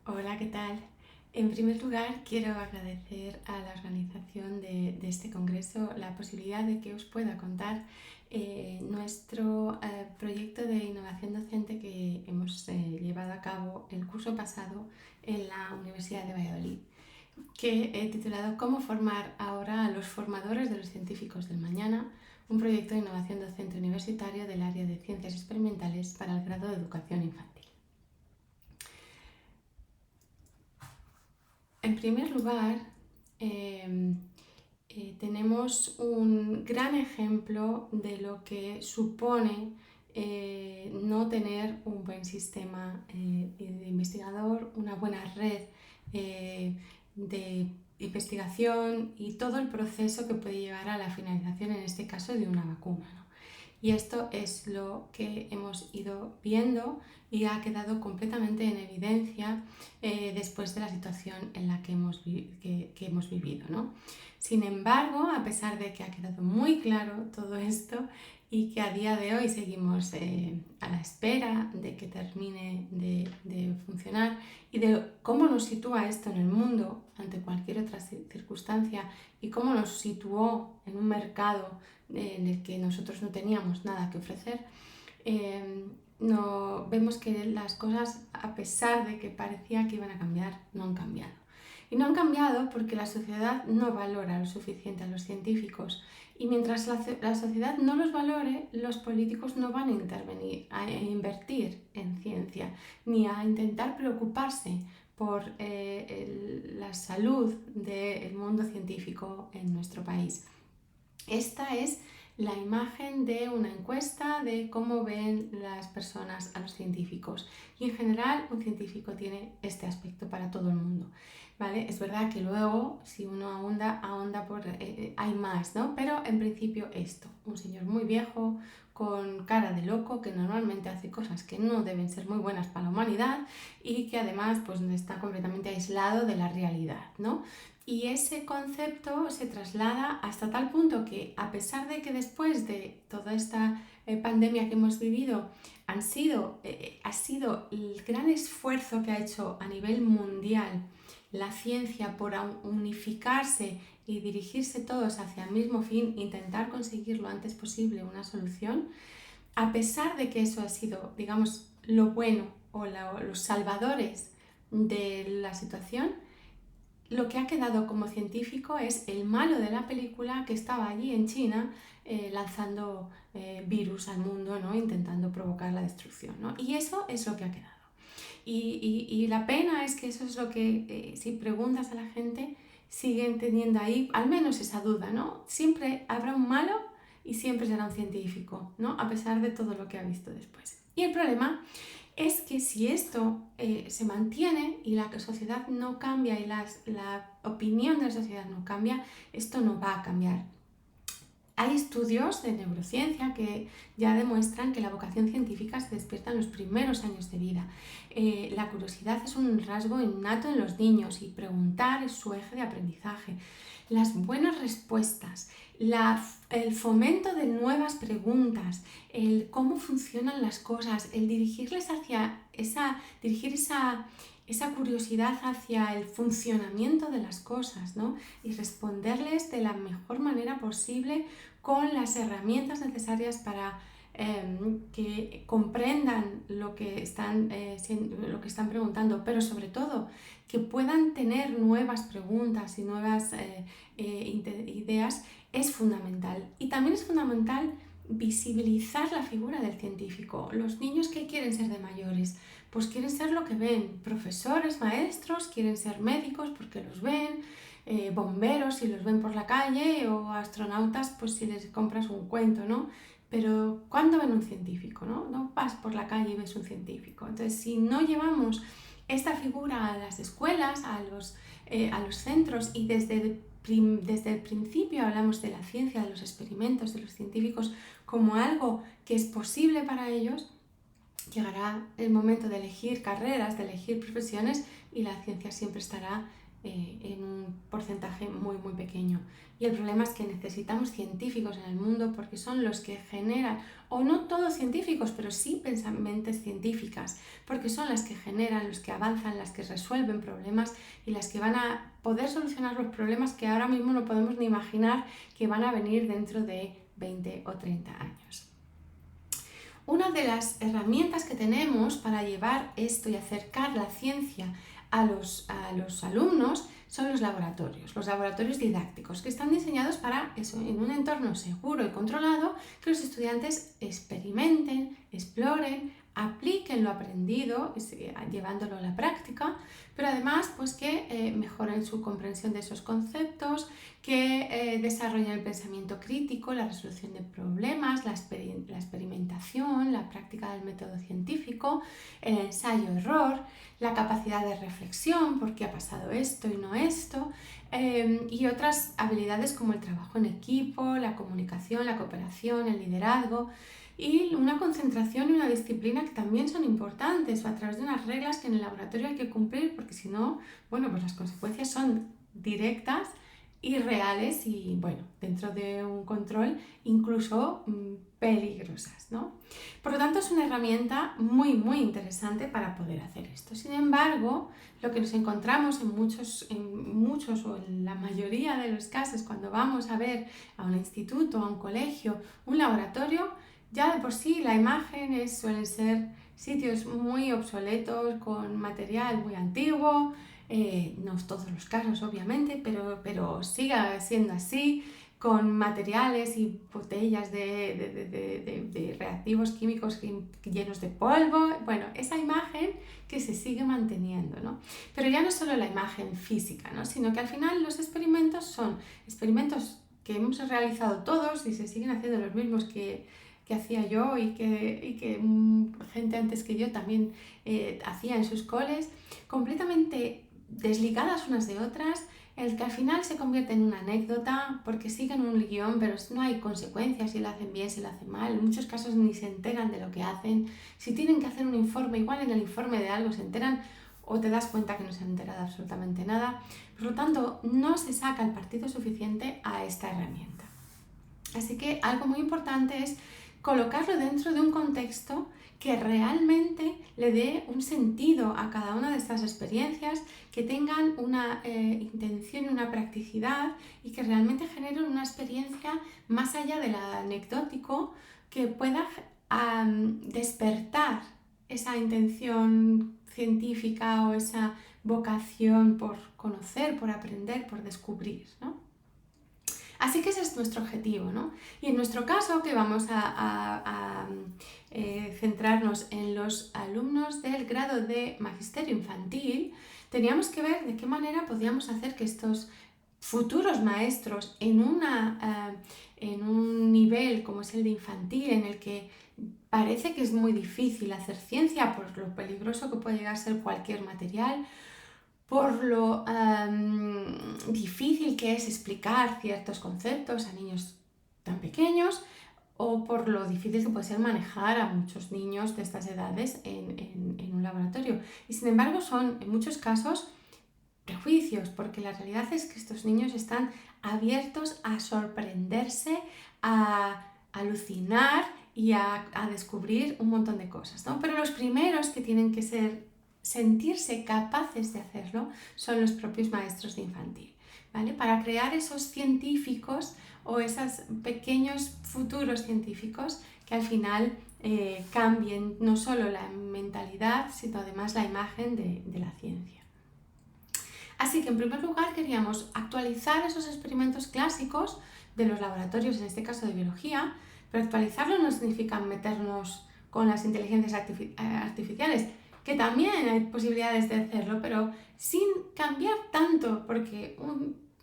Hola, ¿qué tal? En primer lugar, quiero agradecer a la organización de este congreso la posibilidad de que os pueda contar nuestro proyecto de innovación docente que hemos llevado a cabo el curso pasado en la Universidad de Valladolid, que he titulado "Cómo formar ahora a los formadores de los científicos del mañana", un proyecto de innovación docente universitario del área de ciencias experimentales para el grado de educación infantil. En primer lugar, tenemos un gran ejemplo de lo que supone no tener un buen sistema de investigador, una buena red de investigación y todo el proceso que puede llevar a la finalización, en este caso, de una vacuna, ¿no? Y esto es lo que hemos ido viendo y ha quedado completamente en evidencia después de la situación en la que hemos vivido, ¿no? Sin embargo, a pesar de que ha quedado muy claro todo esto y que a día de hoy seguimos a la espera de que termine de funcionar y de cómo nos sitúa esto en el mundo ante cualquier otra circunstancia y cómo nos situó en un mercado en el que nosotros no teníamos nada que ofrecer, no, vemos que las cosas, a pesar de que parecía que iban a cambiar, no han cambiado. Y no han cambiado porque la sociedad no valora lo suficiente a los científicos. Y mientras la sociedad no los valore, los políticos no van a intervenir, a invertir en ciencia, ni a intentar preocuparse por la salud del mundo científico en nuestro país. Esta es la imagen de una encuesta de cómo ven las personas a los científicos. Y en general un científico tiene este aspecto para todo el mundo, ¿vale? Es verdad que luego, si uno ahonda por, hay más, ¿no? Pero en principio esto, un señor muy viejo, con cara de loco, que normalmente hace cosas que no deben ser muy buenas para la humanidad y que además pues, está completamente aislado de la realidad, ¿no? Y ese concepto se traslada hasta tal punto que, a pesar de que después de toda esta pandemia que hemos vivido ha sido el gran esfuerzo que ha hecho a nivel mundial la ciencia por unificarse y dirigirse todos hacia el mismo fin, intentar conseguir lo antes posible una solución, a pesar de que eso ha sido, digamos, lo bueno o los salvadores de la situación, lo que ha quedado como científico es el malo de la película que estaba allí en China lanzando virus al mundo, ¿no? Intentando provocar la destrucción, ¿no? Y eso es lo que ha quedado. Y la pena es que eso es lo que, si preguntas a la gente, siguen teniendo ahí al menos esa duda, ¿no? Siempre habrá un malo y siempre será un científico, ¿no? A pesar de todo lo que ha visto después. Y el problema es que si esto se mantiene y la sociedad no cambia y la opinión de la sociedad no cambia, esto no va a cambiar. Hay estudios de neurociencia que ya demuestran que la vocación científica se despierta en los primeros años de vida. La curiosidad es un rasgo innato en los niños y preguntar es su eje de aprendizaje. Las buenas respuestas, el fomento de nuevas preguntas, el cómo funcionan las cosas, el dirigirles hacia dirigir esa curiosidad hacia el funcionamiento de las cosas, ¿no? Y responderles de la mejor manera posible con las herramientas necesarias para que comprendan lo que están preguntando, pero sobre todo que puedan tener nuevas preguntas y nuevas ideas, es fundamental. Y también es fundamental visibilizar la figura del científico. Los niños que quieren ser de mayores, pues quieren ser lo que ven. Profesores, maestros, quieren ser médicos porque los ven, bomberos si los ven por la calle, o astronautas pues si les compras un cuento, ¿no? Pero ¿cuándo ven un científico? ¿No? No vas por la calle y ves un científico. Entonces, si no llevamos esta figura a las escuelas, a los centros, y desde el principio hablamos de la ciencia, de los experimentos, de los científicos como algo que es posible para ellos, llegará el momento de elegir carreras, de elegir profesiones, y la ciencia siempre estará en un porcentaje muy muy pequeño. Y el problema es que necesitamos científicos en el mundo porque son los que generan, o no todos científicos, pero sí mentes científicas, porque son las que generan, los que avanzan, las que resuelven problemas y las que van a poder solucionar los problemas que ahora mismo no podemos ni imaginar que van a venir dentro de 20 o 30 años. Una de las herramientas que tenemos para llevar esto y acercar la ciencia a los alumnos son los laboratorios didácticos, que están diseñados para eso, en un entorno seguro y controlado, que los estudiantes experimenten, exploren, apliquen lo aprendido, llevándolo a la práctica, pero además pues que mejoren su comprensión de esos conceptos, que desarrollen el pensamiento crítico, la resolución de problemas, la experimentación, la práctica del método científico, el ensayo-error, la capacidad de reflexión, por qué ha pasado esto y no esto, y otras habilidades como el trabajo en equipo, la comunicación, la cooperación, el liderazgo, y una concentración y una disciplina que también son importantes a través de unas reglas que en el laboratorio hay que cumplir, porque si no, bueno, pues las consecuencias son directas y reales y, bueno, dentro de un control incluso peligrosas, ¿no? Por lo tanto, es una herramienta muy, muy interesante para poder hacer esto. Sin embargo, lo que nos encontramos en muchos o en la mayoría de los casos cuando vamos a ver a un instituto, a un colegio, un laboratorio, ya de por sí la imagen suelen ser sitios muy obsoletos, con material muy antiguo, no todos los casos obviamente, pero sigue siendo así, con materiales y botellas de reactivos químicos llenos de polvo. Bueno, esa imagen que se sigue manteniendo, ¿no? Pero ya no solo la imagen física, ¿no? Sino que al final los experimentos son experimentos que hemos realizado todos y se siguen haciendo los mismos que hacía yo y que gente antes que yo también hacía en sus coles, completamente desligadas unas de otras, el que al final se convierte en una anécdota porque siguen un guión, pero no hay consecuencias si lo hacen bien, si lo hacen mal. En muchos casos ni se enteran de lo que hacen. Si tienen que hacer un informe, igual en el informe de algo se enteran o te das cuenta que no se han enterado absolutamente nada. Por lo tanto, no se saca el partido suficiente a esta herramienta. Así que algo muy importante es colocarlo dentro de un contexto que realmente le dé un sentido a cada una de estas experiencias, que tengan una intención y una practicidad y que realmente generen una experiencia más allá del anecdótico, que pueda despertar esa intención científica o esa vocación por conocer, por aprender, por descubrir, ¿no? Así que ese es nuestro objetivo, ¿no? Y en nuestro caso, que vamos a centrarnos en los alumnos del grado de Magisterio Infantil, teníamos que ver de qué manera podíamos hacer que estos futuros maestros en un nivel como es el de infantil, en el que parece que es muy difícil hacer ciencia por lo peligroso que puede llegar a ser cualquier material, por lo difícil que es explicar ciertos conceptos a niños tan pequeños, o por lo difícil que puede ser manejar a muchos niños de estas edades en un laboratorio. Y sin embargo son en muchos casos prejuicios, porque la realidad es que estos niños están abiertos a sorprenderse, a alucinar y a descubrir un montón de cosas, ¿no? Pero los primeros que tienen que sentirse capaces de hacerlo son los propios maestros de infantil, ¿vale? Para crear esos científicos o esos pequeños futuros científicos que al final cambien no solo la mentalidad, sino además la imagen de la ciencia. Así que en primer lugar queríamos actualizar esos experimentos clásicos de los laboratorios, en este caso de biología, pero actualizarlo no significa meternos con las inteligencias artificiales, que también hay posibilidades de hacerlo, pero sin cambiar tanto, porque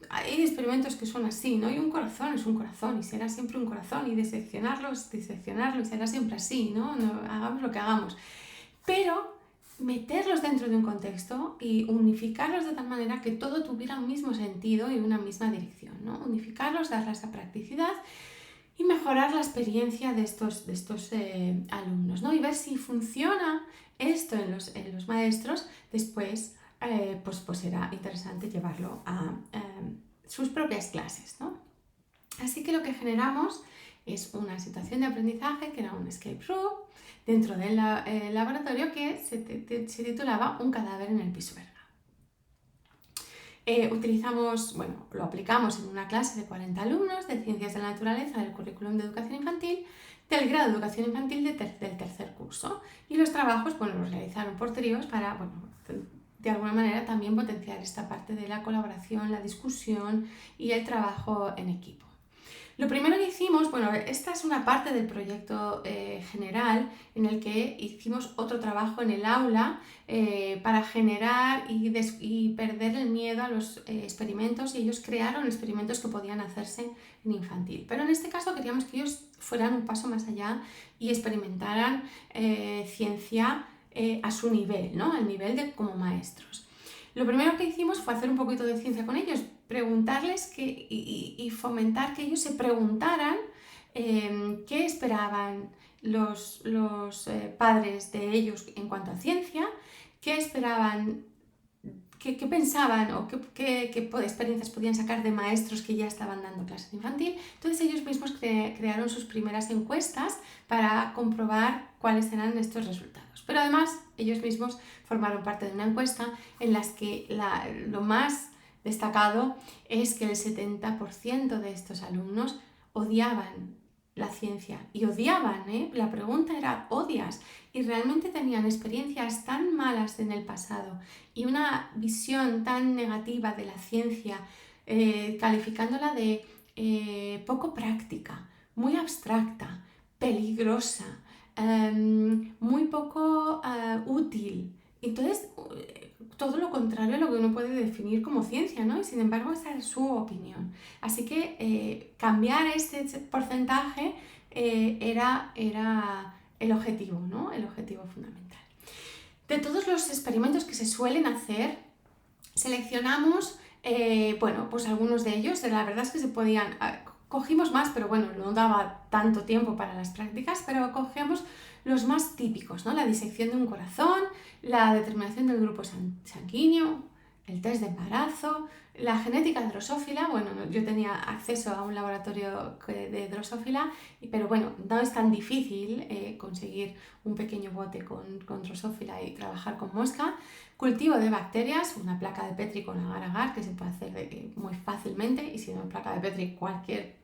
hay experimentos que son así, ¿no? Y un corazón es un corazón y será siempre un corazón, y diseccionarlo y será siempre así, ¿no? Hagamos lo que hagamos. Pero meterlos dentro de un contexto y unificarlos de tal manera que todo tuviera un mismo sentido y una misma dirección, ¿no? Unificarlos, darles esa practicidad y mejorar la experiencia de estos alumnos, ¿no? Y ver si funciona esto en los maestros, después pues era interesante llevarlo a sus propias clases, ¿no? Así que lo que generamos es una situación de aprendizaje que era un escape room dentro del laboratorio que se titulaba Un cadáver en el Pisuerga. Lo aplicamos en una clase de 40 alumnos de Ciencias de la Naturaleza del currículum de Educación Infantil del grado de Educación Infantil del tercer curso, y los trabajos los realizaron por tríos para, de alguna manera también potenciar esta parte de la colaboración, la discusión y el trabajo en equipo. Lo primero que hicimos, esta es una parte del proyecto general en el que hicimos otro trabajo en el aula para generar y perder el miedo a los experimentos, y ellos crearon experimentos que podían hacerse en infantil. Pero en este caso queríamos que ellos fueran un paso más allá y experimentaran ciencia a su nivel, ¿no? Al nivel de como maestros. Lo primero que hicimos fue hacer un poquito de ciencia con ellos, preguntarles y fomentar que ellos se preguntaran qué esperaban los padres de ellos en cuanto a ciencia, qué esperaban, qué pensaban o qué experiencias podían sacar de maestros que ya estaban dando clases infantil. Entonces ellos mismos crearon sus primeras encuestas para comprobar cuáles eran estos resultados. Pero además ellos mismos formaron parte de una encuesta en las que lo más destacado es que el 70% de estos alumnos odiaban la ciencia, y odiaban, la pregunta era ¿odias? Y realmente tenían experiencias tan malas en el pasado y una visión tan negativa de la ciencia, calificándola de poco práctica, muy abstracta, peligrosa, muy poco útil. Entonces, todo lo contrario a lo que uno puede definir como ciencia, ¿no? Y sin embargo, esa es su opinión. Así que cambiar este porcentaje era el objetivo, ¿no? El objetivo fundamental. De todos los experimentos que se suelen hacer, seleccionamos, pues algunos de ellos. La verdad es que se podían... Cogimos más, pero no daba tanto tiempo para las prácticas, pero cogemos los más típicos, ¿no? La disección de un corazón, la determinación del grupo sanguíneo, el test de embarazo, la genética drosófila. Yo tenía acceso a un laboratorio de drosófila, pero no es tan difícil conseguir un pequeño bote con drosófila y trabajar con mosca. Cultivo de bacterias, una placa de Petri con agar-agar que se puede hacer muy fácilmente, y si no placa de Petri, cualquier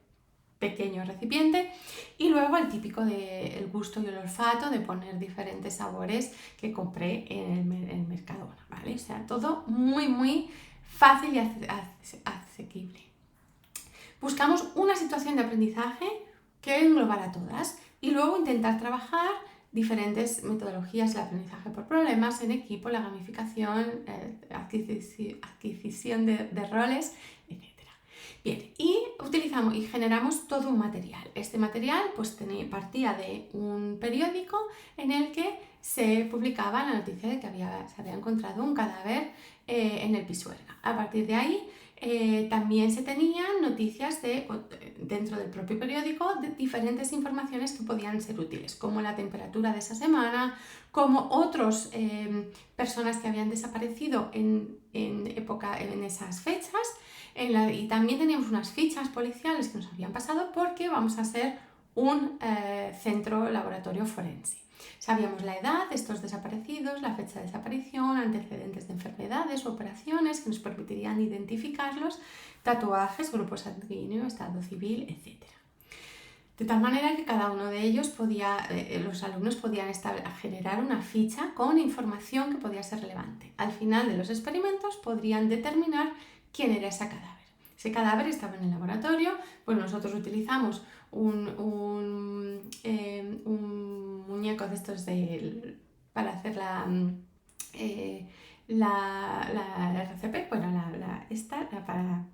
pequeño recipiente. Y luego el típico del gusto y el olfato, de poner diferentes sabores que compré en el Mercadona, ¿vale? O sea, todo muy, muy fácil y asequible. Buscamos una situación de aprendizaje que englobara todas, y luego intentar trabajar diferentes metodologías del aprendizaje por problemas en equipo, la gamificación, adquisición de roles, etc. Bien, y utilizamos y generamos todo un material. Este material partía de un periódico en el que se publicaba la noticia de que se había encontrado un cadáver en el Pisuerga. A partir de ahí también se tenían noticias dentro del propio periódico de diferentes informaciones que podían ser útiles, como la temperatura de esa semana, como otras personas que habían desaparecido en esas fechas. Y también teníamos unas fichas policiales que nos habían pasado porque vamos a ser un centro laboratorio forense. Sabíamos la edad de estos desaparecidos, la fecha de desaparición, antecedentes de enfermedades o operaciones que nos permitirían identificarlos, tatuajes, grupo sanguíneo, estado civil, etc. De tal manera que cada uno de ellos los alumnos podían generar una ficha con información que podía ser relevante. Al final de los experimentos podrían determinar quién era ese cadáver. Ese cadáver estaba en el laboratorio, nosotros utilizamos un muñeco de estos para hacer la RCP, para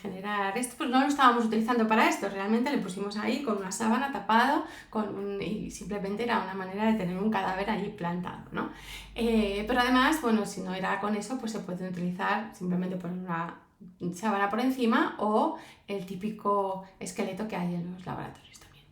generar esto, pues no lo estábamos utilizando para esto, realmente le pusimos ahí con una sábana tapado y simplemente era una manera de tener un cadáver ahí plantado, ¿no? Pero además, si no era con eso, pues se puede utilizar simplemente poner una sábana por encima o el típico esqueleto que hay en los laboratorios también.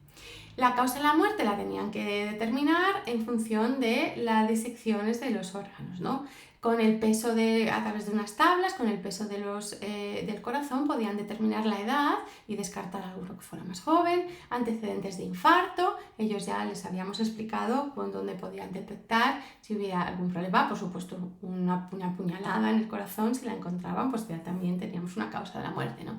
La causa de la muerte la tenían que determinar en función de las disecciones de los órganos, ¿no? con el peso a través de unas tablas, con el peso del corazón, podían determinar la edad y descartar a alguno que fuera más joven, antecedentes de infarto. Ellos ya les habíamos explicado dónde podían detectar si hubiera algún problema. Por supuesto, una puñalada en el corazón, si la encontraban, pues ya también teníamos una causa de la muerte, ¿no?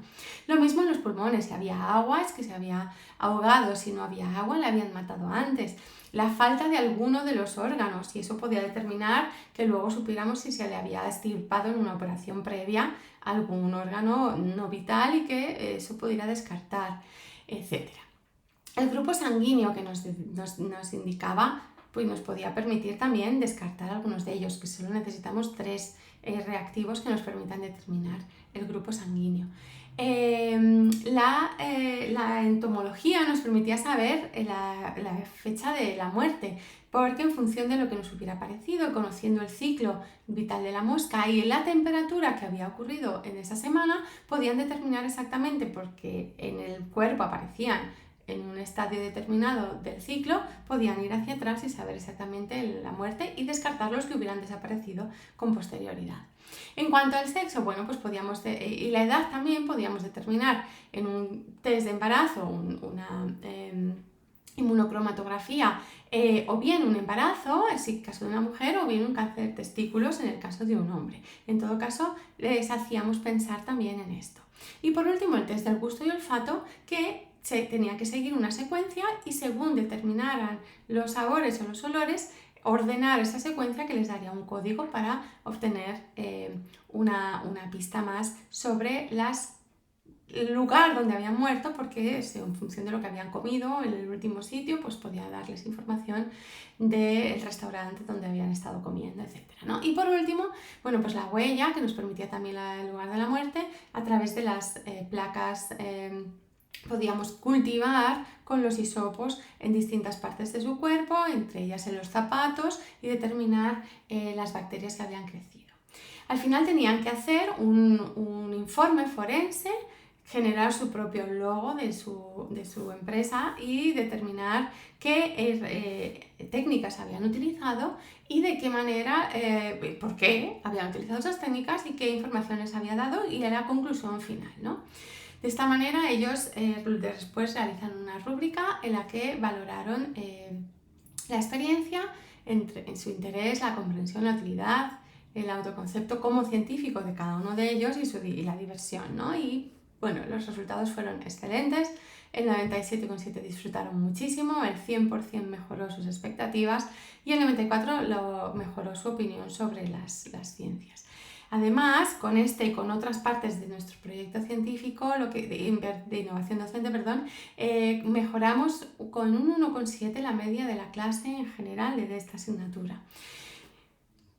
Lo mismo en los pulmones, si había agua, es que se había ahogado; si no había agua, le habían matado antes. La falta de alguno de los órganos, y eso podía determinar que luego supiéramos si se le había extirpado en una operación previa algún órgano no vital y que eso pudiera descartar, etc. El grupo sanguíneo que nos indicaba, pues nos podía permitir también descartar algunos de ellos, que solo necesitamos 3 reactivos que nos permitan determinar el grupo sanguíneo. La entomología nos permitía saber la fecha de la muerte, porque en función de lo que nos hubiera parecido, conociendo el ciclo vital de la mosca y la temperatura que había ocurrido en esa semana, podían determinar exactamente, porque en el cuerpo aparecían en un estadio determinado del ciclo, podían ir hacia atrás y saber exactamente la muerte y descartar los que hubieran desaparecido con posterioridad. En cuanto al sexo, bueno, pues y la edad también podíamos determinar en un test de embarazo, una inmunocromatografía, o bien un embarazo, en el caso de una mujer, o bien un cáncer de testículos en el caso de un hombre. En todo caso, les hacíamos pensar también en esto. Y por último, el test del gusto y olfato, que se tenía que seguir una secuencia y según determinaran los sabores o los olores, ordenar esa secuencia que les daría un código para obtener una pista más sobre el lugar donde habían muerto, porque en función de lo que habían comido en el último sitio, pues podía darles información del restaurante donde habían estado comiendo, etc., ¿no? Y por último, bueno, pues la huella, que nos permitía también el lugar de la muerte, a través de las placas podíamos cultivar con los hisopos en distintas partes de su cuerpo, entre ellas en los zapatos, y determinar las bacterias que habían crecido. Al final tenían que hacer un informe forense, generar su propio logo de su empresa y determinar qué técnicas habían utilizado y de qué manera, por qué habían utilizado esas técnicas y qué información les había dado, y la conclusión final, ¿no? De esta manera ellos después realizan una rúbrica en la que valoraron la experiencia en su interés, la comprensión, la utilidad, el autoconcepto como científico de cada uno de ellos y la diversión, ¿no? Y bueno, los resultados fueron excelentes. El 97,7% disfrutaron muchísimo, el 100% mejoró sus expectativas y el 94% mejoró su opinión sobre las ciencias. Además, con este y con otras partes de nuestro proyecto científico, de innovación docente, mejoramos con un 1,7 la media de la clase en general de esta asignatura.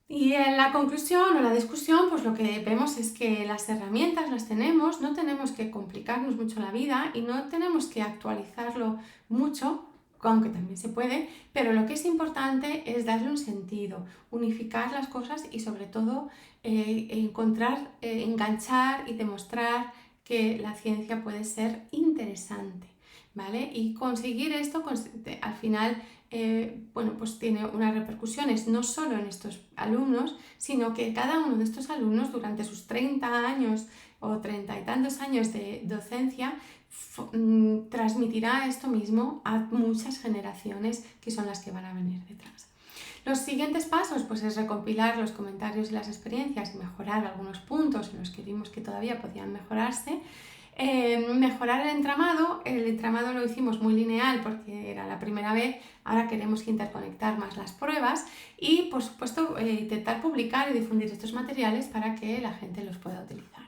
Y en la conclusión o la discusión, pues lo que vemos es que las herramientas las tenemos, no tenemos que complicarnos mucho la vida y no tenemos que actualizarlo mucho, aunque también se puede, pero lo que es importante es darle un sentido, unificar las cosas y sobre todo enganchar y demostrar que la ciencia puede ser interesante, ¿vale? Y conseguir esto al final pues tiene unas repercusiones no solo en estos alumnos, sino que cada uno de estos alumnos durante sus 30 años o 30 y tantos años de docencia transmitirá esto mismo a muchas generaciones que son las que van a venir detrás. Los siguientes pasos pues es recompilar los comentarios y las experiencias y mejorar algunos puntos en los que vimos que todavía podían mejorarse. Mejorar el entramado lo hicimos muy lineal porque era la primera vez, ahora queremos interconectar más las pruebas y por supuesto intentar publicar y difundir estos materiales para que la gente los pueda utilizar.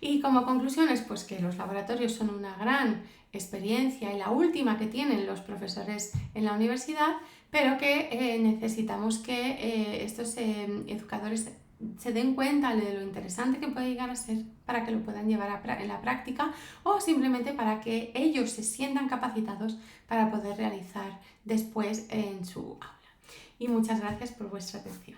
Y como conclusiones, pues que los laboratorios son una gran experiencia y la última que tienen los profesores en la universidad, pero que necesitamos que estos educadores se den cuenta de lo interesante que puede llegar a ser para que lo puedan llevar en la práctica o simplemente para que ellos se sientan capacitados para poder realizar después en su aula. Y muchas gracias por vuestra atención.